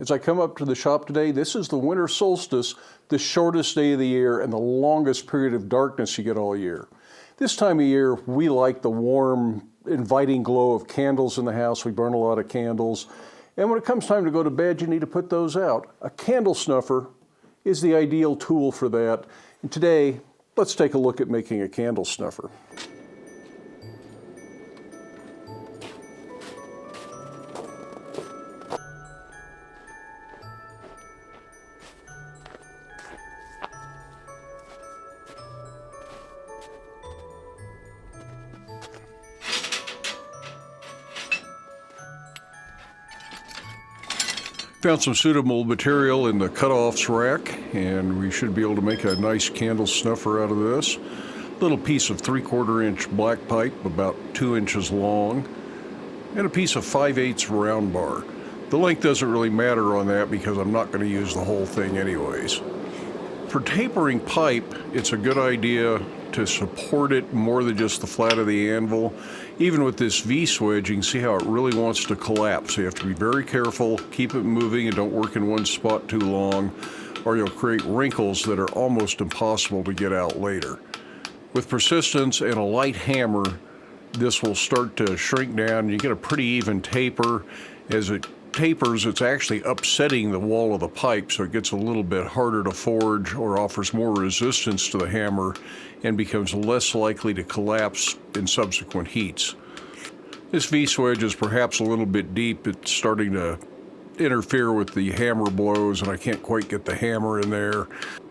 As I come up to the shop today, this is the winter solstice, the shortest day of the year and the longest period of darkness you get all year. This time of year, we like the warm, inviting glow of candles in the house. We burn a lot of candles. And when it comes time to go to bed, you need to put those out. A candle snuffer is the ideal tool for that. And today, let's take a look at making a candle snuffer. Found some suitable material in the cutoffs rack, and we should be able to make a nice candle snuffer out of this. Little piece of 3/4 inch black pipe, about 2 inches long, and a piece of 5/8 round bar. The length doesn't really matter on that because I'm not going to use the whole thing anyways. For tapering pipe, it's a good idea to support it more than just the flat of the anvil. Even with this V-swedge, you can see how it really wants to collapse. So you have to be very careful, keep it moving, and don't work in one spot too long, or you'll create wrinkles that are almost impossible to get out later. With persistence and a light hammer, this will start to shrink down. You get a pretty even taper. As it tapers, it's actually upsetting the wall of the pipe, so it gets a little bit harder to forge or offers more resistance to the hammer and becomes less likely to collapse in subsequent heats. This V-swedge is perhaps a little bit deep. It's starting to interfere with the hammer blows, and I can't quite get the hammer in there.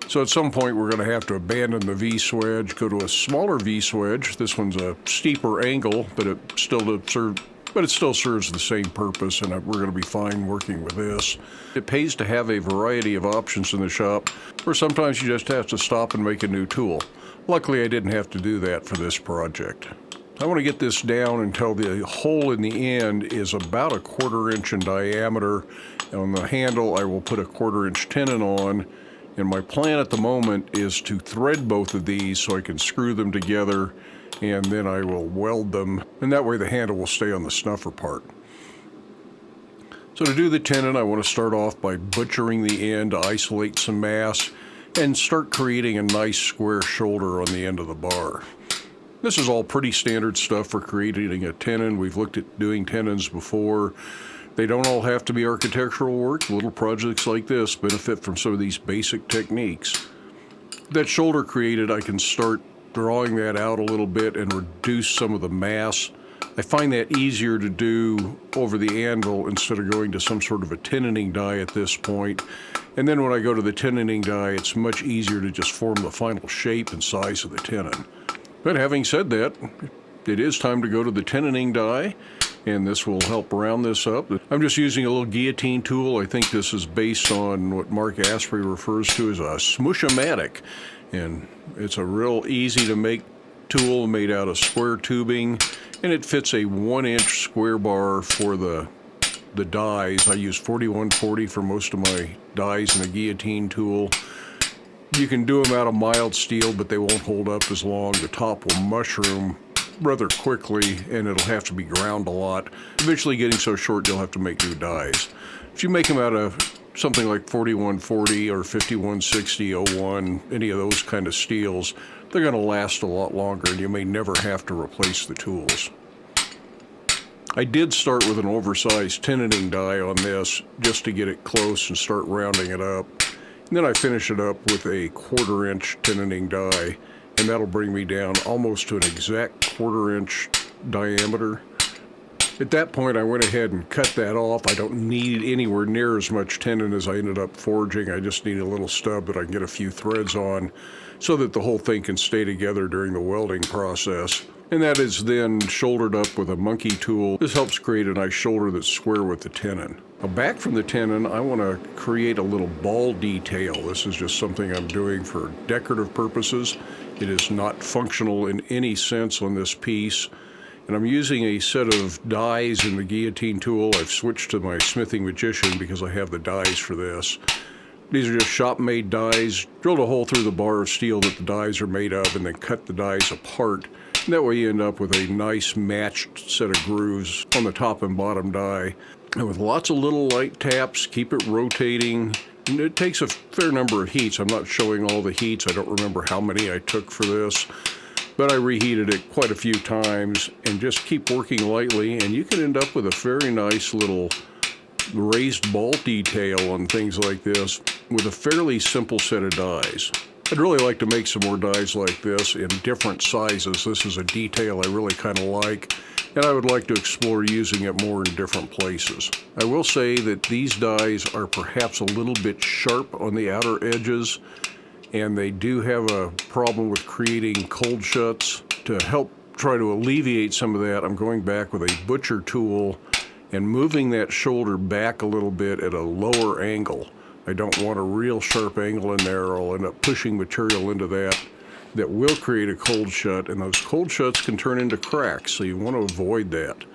So at some point we're going to have to abandon the V-swedge, go to a smaller V-swedge. This one's a steeper angle, but it still serves the same purpose, and we're going to be fine working with this. It pays to have a variety of options in the shop, or sometimes you just have to stop and make a new tool. Luckily, I didn't have to do that for this project. I want to get this down until the hole in the end is about 1/4 inch in diameter. And on the handle, I will put a 1/4 inch tenon on. And my plan at the moment is to thread both of these so I can screw them together, and then I will weld them, and that way the handle will stay on the snuffer part. So to do the tenon, I want to start off by butchering the end to isolate some mass and start creating a nice square shoulder on the end of the bar. This is all pretty standard stuff for creating a tenon. We've looked at doing tenons before. They don't all have to be architectural work. Little projects like this benefit from some of these basic techniques. That shoulder created, I can start drawing that out a little bit and reduce some of the mass. I find that easier to do over the anvil instead of going to some sort of a tenoning die at this point. And then when I go to the tenoning die, it's much easier to just form the final shape and size of the tenon. But having said that, it is time to go to the tenoning die, and this will help round this up. I'm just using a little guillotine tool. I think this is based on what Mark Asprey refers to as a smush-o-matic. And it's a real easy to make tool made out of square tubing, and it fits a 1-inch square bar for the dies. I use 4140 for most of my dies in a guillotine tool. You can do them out of mild steel, but they won't hold up as long. The top will mushroom rather quickly, and it'll have to be ground a lot. Eventually getting so short you'll have to make new dies. If you make them out of something like 4140 or 5160-01, any of those kind of steels, they're going to last a lot longer, and you may never have to replace the tools. I did start with an oversized tenoning die on this just to get it close and start rounding it up. And then I finish it up with a 1/4 inch tenoning die, and that'll bring me down almost to an exact 1/4 inch diameter. At that point, I went ahead and cut that off. I don't need anywhere near as much tenon as I ended up forging. I just need a little stub that I can get a few threads on so that the whole thing can stay together during the welding process. And that is then shouldered up with a monkey tool. This helps create a nice shoulder that's square with the tenon. Now back from the tenon, I want to create a little ball detail. This is just something I'm doing for decorative purposes. It is not functional in any sense on this piece. And I'm using a set of dies in the guillotine tool. I've switched to my Smithing Magician because I have the dies for this. These are just shop-made dies. Drilled a hole through the bar of steel that the dies are made of, and then cut the dies apart. And that way you end up with a nice matched set of grooves on the top and bottom die. And with lots of little light taps, keep it rotating. And it takes a fair number of heats. I'm not showing all the heats. I don't remember how many I took for this, but I reheated it quite a few times, and just keep working lightly, and you can end up with a very nice little raised ball detail on things like this with a fairly simple set of dies. I'd really like to make some more dies like this in different sizes. This is a detail I really kind of like, and I would like to explore using it more in different places. I will say that these dies are perhaps a little bit sharp on the outer edges, and they do have a problem with creating cold shuts. To help try to alleviate some of that, I'm going back with a butcher tool and moving that shoulder back a little bit at a lower angle. I don't want a real sharp angle in there, or I'll end up pushing material into that will create a cold shut, and those cold shuts can turn into cracks, so you want to avoid that.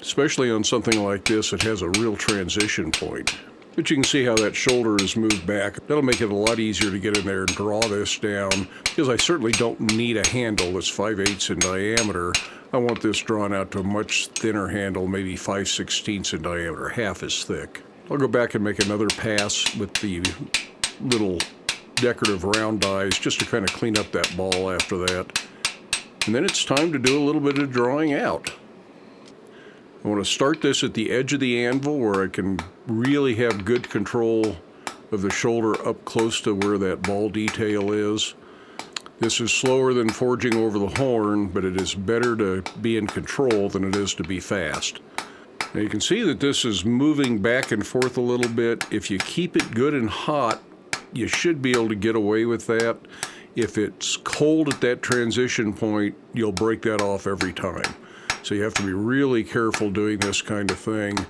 Especially on something like this, it has a real transition point. But you can see how that shoulder is moved back. That'll make it a lot easier to get in there and draw this down, because I certainly don't need a handle that's 5/8 in diameter. I want this drawn out to a much thinner handle, maybe 5/16 in diameter, half as thick. I'll go back and make another pass with the little decorative round dies just to kind of clean up that ball after that. And then it's time to do a little bit of drawing out. I want to start this at the edge of the anvil where I can really have good control of the shoulder up close to where that ball detail is. This is slower than forging over the horn, but it is better to be in control than it is to be fast. Now you can see that this is moving back and forth a little bit. If you keep it good and hot, you should be able to get away with that. If it's cold at that transition point, you'll break that off every time. So you have to be really careful doing this kind of thing.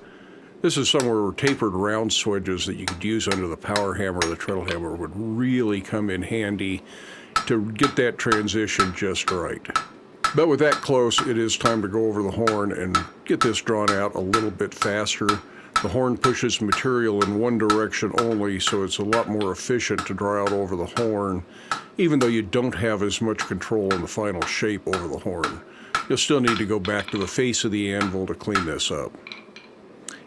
This is somewhere where tapered round swedges that you could use under the power hammer or the treadle hammer would really come in handy to get that transition just right. But with that close, it is time to go over the horn and get this drawn out a little bit faster. The horn pushes material in one direction only, so it's a lot more efficient to draw out over the horn, even though you don't have as much control in the final shape over the horn. You'll still need to go back to the face of the anvil to clean this up.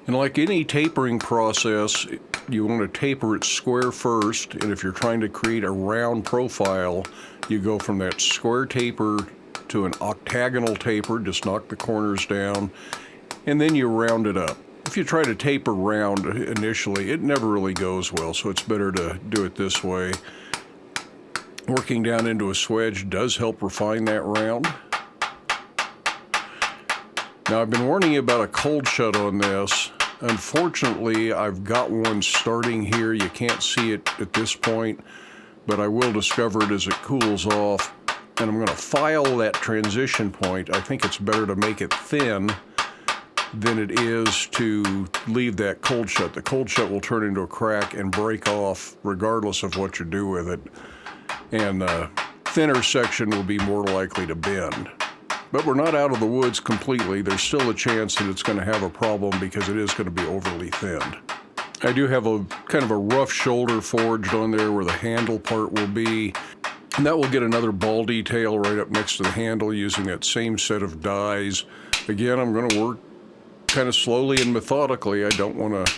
And like any tapering process, you want to taper it square first, and if you're trying to create a round profile, you go from that square taper to an octagonal taper, just knock the corners down, and then you round it up. If you try to taper round initially, it never really goes well, so it's better to do it this way. Working down into a swedge does help refine that round. Now, I've been warning you about a cold shut on this. Unfortunately, I've got one starting here. You can't see it at this point, but I will discover it as it cools off. And I'm going to file that transition point. I think it's better to make it thin than it is to leave that cold shut. The cold shut will turn into a crack and break off regardless of what you do with it. And the thinner section will be more likely to bend. But we're not out of the woods completely. There's still a chance that it's going to have a problem because it is going to be overly thinned. I do have a kind of a rough shoulder forged on there where the handle part will be. And that will get another ball detail right up next to the handle using that same set of dies. Again, I'm going to work kind of slowly and methodically. I don't want to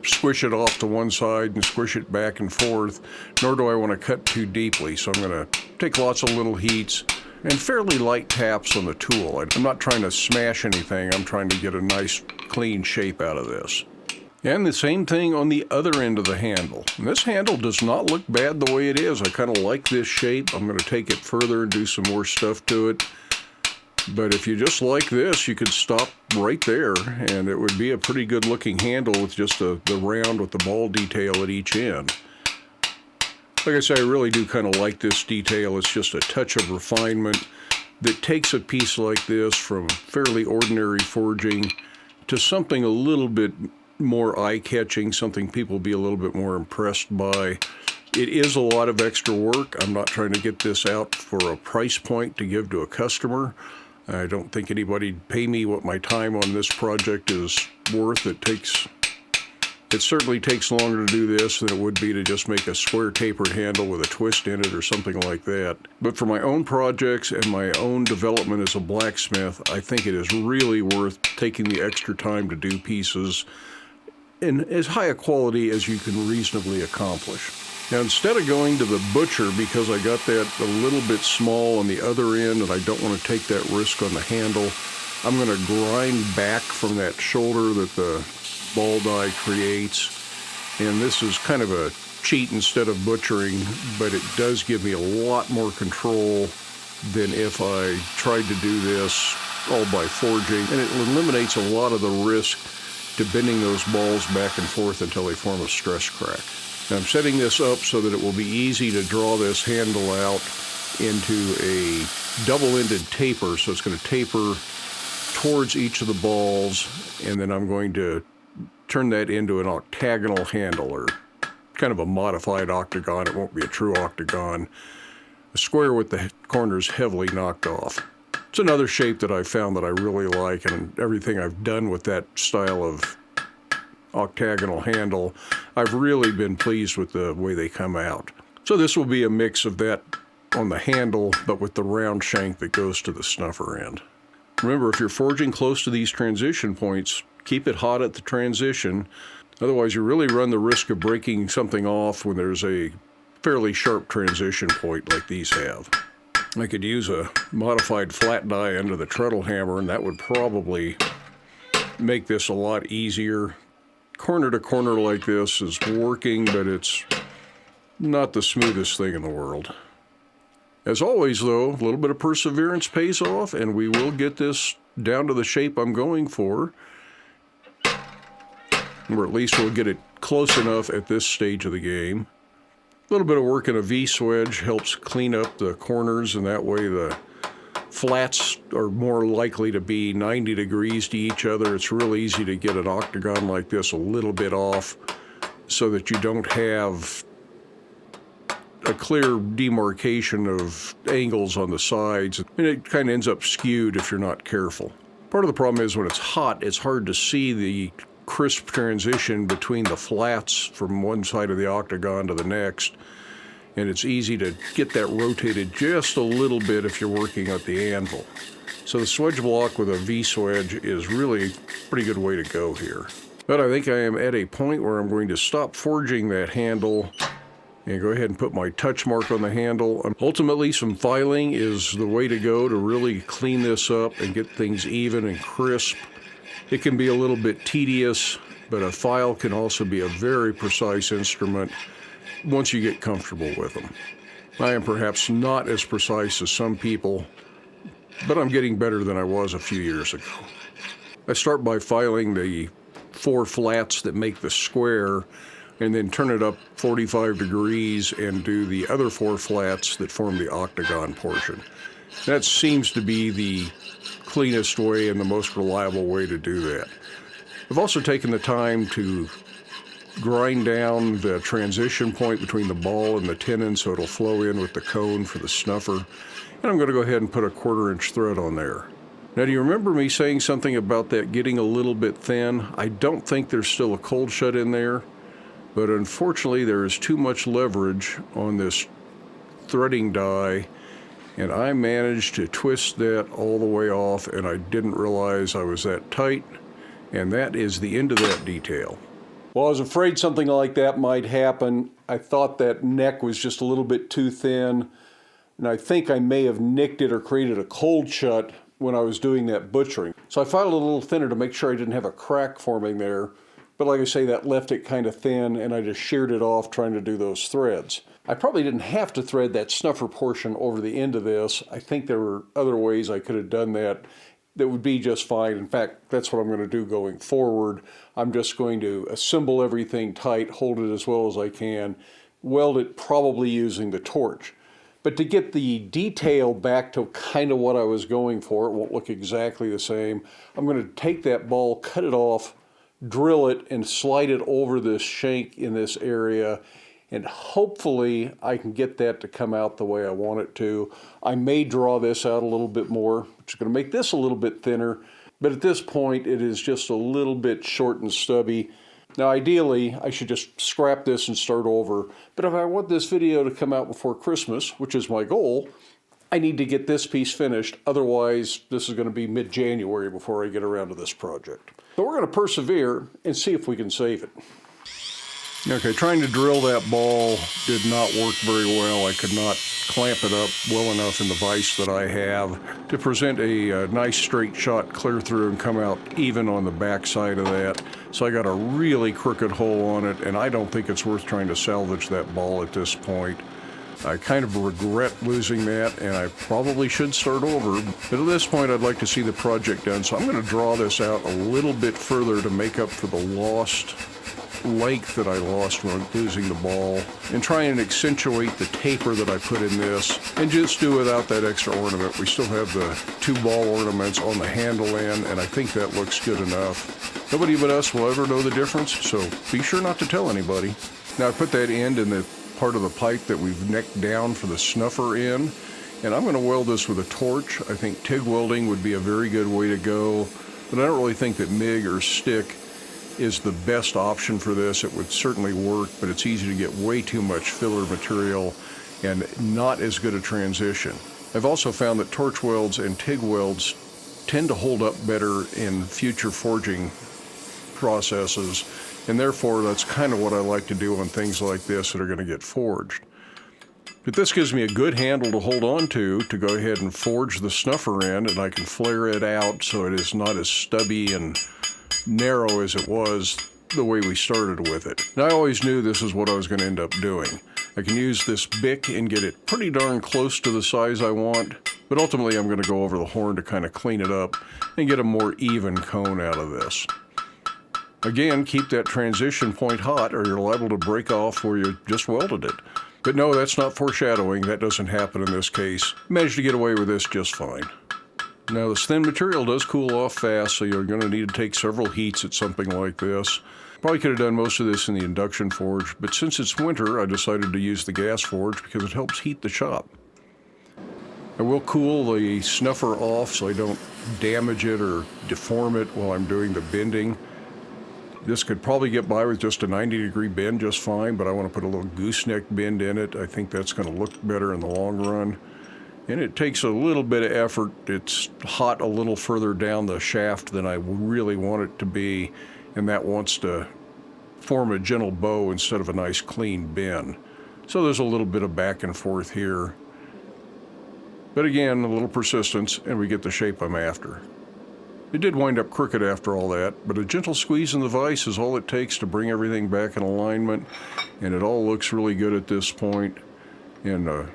squish it off to one side and squish it back and forth, nor do I want to cut too deeply. So I'm going to take lots of little heats and fairly light taps on the tool. I'm not trying to smash anything. I'm trying to get a nice clean shape out of this. And the same thing on the other end of the handle. And this handle does not look bad the way it is. I kind of like this shape. I'm going to take it further and do some more stuff to it. But if you just like this, you could stop right there, and it would be a pretty good looking handle with just the round with the ball detail at each end. Like I say, I really do kind of like this detail. It's just a touch of refinement that takes a piece like this from fairly ordinary forging to something a little bit more eye-catching, something people will be a little bit more impressed by. It is a lot of extra work. I'm not trying to get this out for a price point to give to a customer. I don't think anybody'd pay me what my time on this project is worth. It takes It certainly takes longer to do this than it would be to just make a square tapered handle with a twist in it or something like that. But for my own projects and my own development as a blacksmith, I think it is really worth taking the extra time to do pieces in as high a quality as you can reasonably accomplish. Now, instead of going to the butcher because I got that a little bit small on the other end and I don't want to take that risk on the handle, I'm going to grind back from that shoulder that the ball die creates. And this is kind of a cheat instead of butchering, but it does give me a lot more control than if I tried to do this all by forging. And it eliminates a lot of the risk to bending those balls back and forth until they form a stress crack. Now I'm setting this up so that it will be easy to draw this handle out into a double-ended taper. So it's going to taper towards each of the balls, and then I'm going to turn that into an octagonal handle, or kind of a modified octagon. It won't be a true octagon. A square with the corners heavily knocked off. It's another shape that I found that I really like, and everything I've done with that style of octagonal handle, I've really been pleased with the way they come out. So this will be a mix of that on the handle, but with the round shank that goes to the snuffer end. Remember, if you're forging close to these transition points, keep it hot at the transition. Otherwise, you really run the risk of breaking something off when there's a fairly sharp transition point like these have. I could use a modified flat die under the treadle hammer, and that would probably make this a lot easier. Corner to corner like this is working, but it's not the smoothest thing in the world. As always, though, a little bit of perseverance pays off, and we will get this down to the shape I'm going for. Or at least we'll get it close enough at this stage of the game. A little bit of work in a V-swedge helps clean up the corners, and that way the flats are more likely to be 90 degrees to each other. It's real easy to get an octagon like this a little bit off so that you don't have a clear demarcation of angles on the sides, and it kind of ends up skewed if you're not careful. Part of the problem is when it's hot, it's hard to see the crisp transition between the flats from one side of the octagon to the next, and it's easy to get that rotated just a little bit if you're working at the anvil. So the swedge block with a V-swedge is really a pretty good way to go here. But I think I am at a point where I'm going to stop forging that handle and go ahead and put my touch mark on the handle. Ultimately, some filing is the way to go to really clean this up and get things even and crisp. It can be a little bit tedious, but a file can also be a very precise instrument once you get comfortable with them. I am perhaps not as precise as some people, but I'm getting better than I was a few years ago. I start by filing the 4 flats that make the square, and then turn it up 45 degrees and do the other 4 flats that form the octagon portion. That seems to be the cleanest way and the most reliable way to do that. I've also taken the time to grind down the transition point between the ball and the tenon so it'll flow in with the cone for the snuffer. And I'm going to go ahead and put a 1/4 inch thread on there. Now, do you remember me saying something about that getting a little bit thin? I don't think there's still a cold shut in there, but unfortunately there is too much leverage on this threading die, and I managed to twist that all the way off, and I didn't realize I was that tight, and that is the end of that detail. Well, I was afraid something like that might happen. I thought that neck was just a little bit too thin, and I think I may have nicked it or created a cold shut when I was doing that butchering. So I filed a little thinner to make sure I didn't have a crack forming there, but like I say, that left it kind of thin, and I just sheared it off trying to do those threads. I probably didn't have to thread that snuffer portion over the end of this. I think there were other ways I could have done that that would be just fine. In fact, that's what I'm going to do going forward. I'm just going to assemble everything tight, hold it as well as I can, weld it probably using the torch. But to get the detail back to kind of what I was going for, it won't look exactly the same. I'm going to take that ball, cut it off, drill it, and slide it over this shank in this area, and hopefully I can get that to come out the way I want it to. I may draw this out a little bit more, which is going to make this a little bit thinner, but at this point it is just a little bit short and stubby. Now ideally, I should just scrap this and start over, but if I want this video to come out before Christmas, which is my goal, I need to get this piece finished, otherwise this is going to be mid-January before I get around to this project. So we're going to persevere and see if we can save it. Okay, trying to drill that ball did not work very well. I could not clamp it up well enough in the vise that I have to present a nice straight shot clear through and come out even on the back side of that. So I got a really crooked hole on it, and I don't think it's worth trying to salvage that ball at this point. I kind of regret losing that, and I probably should start over. But at this point, I'd like to see the project done, so I'm going to draw this out a little bit further to make up for the lost length that I lost when losing the ball, and try and accentuate the taper that I put in this, and just do without that extra ornament. We still have the 2 ball ornaments on the handle end, and I think that looks good enough. Nobody but us will ever know the difference, so be sure not to tell anybody. Now I put that end in the part of the pipe that we've necked down for the snuffer in, and I'm going to weld this with a torch. I think TIG welding would be a very good way to go, but I don't really think that MIG or stick is the best option for this. It would certainly work, but it's easy to get way too much filler material and not as good a transition. I've also found that torch welds and TIG welds tend to hold up better in future forging processes, and therefore that's kind of what I like to do on things like this that are going to get forged. But this gives me a good handle to hold on to go ahead and forge the snuffer in, and I can flare it out so it is not as stubby and narrow as it was the way we started with it. And I always knew this is what I was going to end up doing. I can use this bic and get it pretty darn close to the size I want, but ultimately I'm going to go over the horn to kind of clean it up and get a more even cone out of this. Again, keep that transition point hot or you're liable to break off where you just welded it. But no, that's not foreshadowing. That doesn't happen in this case. Managed to get away with this just fine. Now this thin material does cool off fast, so you're going to need to take several heats at something like this. Probably could have done most of this in the induction forge, but since it's winter, I decided to use the gas forge because it helps heat the shop. I will cool the snuffer off so I don't damage it or deform it while I'm doing the bending. This could probably get by with just a 90-degree bend just fine, but I want to put a little gooseneck bend in it. I think that's going to look better in the long run. And it takes a little bit of effort. It's hot a little further down the shaft than I really want it to be, and that wants to form a gentle bow instead of a nice clean bend. So there's a little bit of back and forth here. But again, a little persistence, and we get the shape I'm after. It did wind up crooked after all that, but a gentle squeeze in the vise is all it takes to bring everything back in alignment, and it all looks really good at this point. And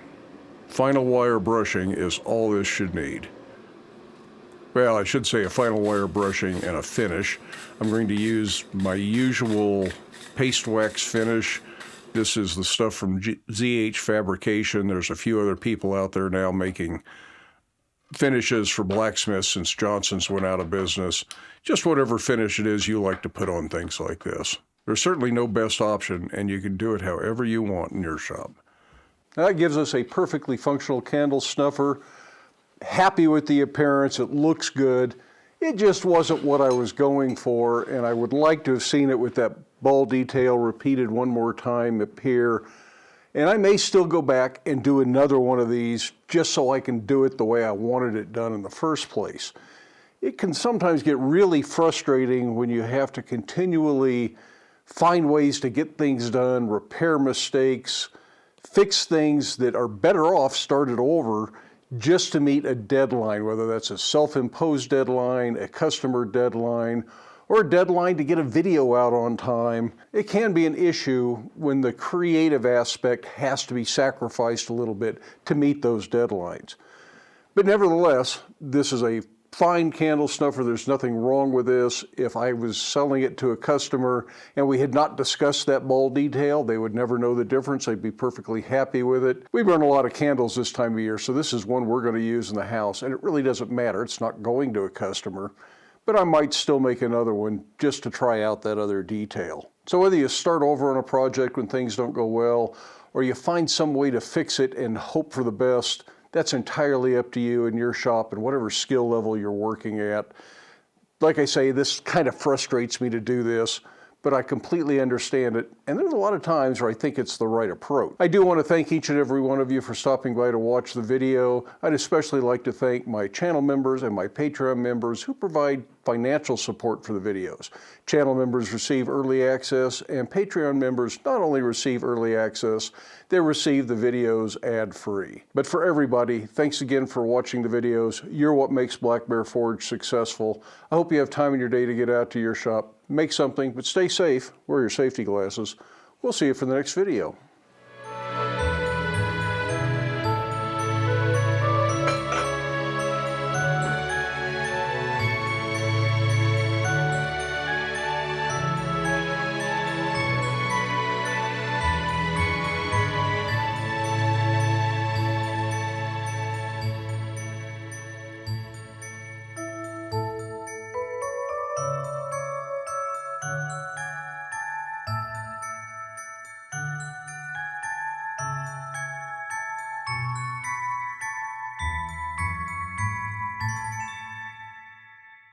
final wire brushing is all this should need. Well, I should say a final wire brushing and a finish. I'm going to use my usual paste wax finish. This is the stuff from ZH Fabrication. There's a few other people out there now making finishes for Blacksmith since Johnson's went out of business. Just whatever finish it is you like to put on things like this. There's certainly no best option, and you can do it however you want in your shop. That gives us a perfectly functional candle snuffer. Happy with the appearance, it looks good. It just wasn't what I was going for, and I would like to have seen it with that ball detail repeated one more time up here. And I may still go back and do another one of these just so I can do it the way I wanted it done in the first place. It can sometimes get really frustrating when you have to continually find ways to get things done, repair mistakes, fix things that are better off started over just to meet a deadline, whether that's a self-imposed deadline, a customer deadline, or a deadline to get a video out on time. It can be an issue when the creative aspect has to be sacrificed a little bit to meet those deadlines. But nevertheless, this is a fine candle snuffer. There's nothing wrong with this. If I was selling it to a customer and we had not discussed that ball detail, they would never know the difference. They'd be perfectly happy with it. We burn a lot of candles this time of year, so this is one we're going to use in the house, and it really doesn't matter. It's not going to a customer. But I might still make another one just to try out that other detail. So whether you start over on a project when things don't go well, or you find some way to fix it and hope for the best, that's entirely up to you and your shop and whatever skill level you're working at. Like I say, this kind of frustrates me to do this, but I completely understand it, and there's a lot of times where I think it's the right approach. I do want to thank each and every one of you for stopping by to watch the video. I'd especially like to thank my channel members and my Patreon members who provide financial support for the videos. Channel members receive early access, and Patreon members not only receive early access, they receive the videos ad-free. But for everybody, thanks again for watching the videos. You're what makes Black Bear Forge successful. I hope you have time in your day to get out to your shop, make something, but stay safe, wear your safety glasses. We'll see you for the next video.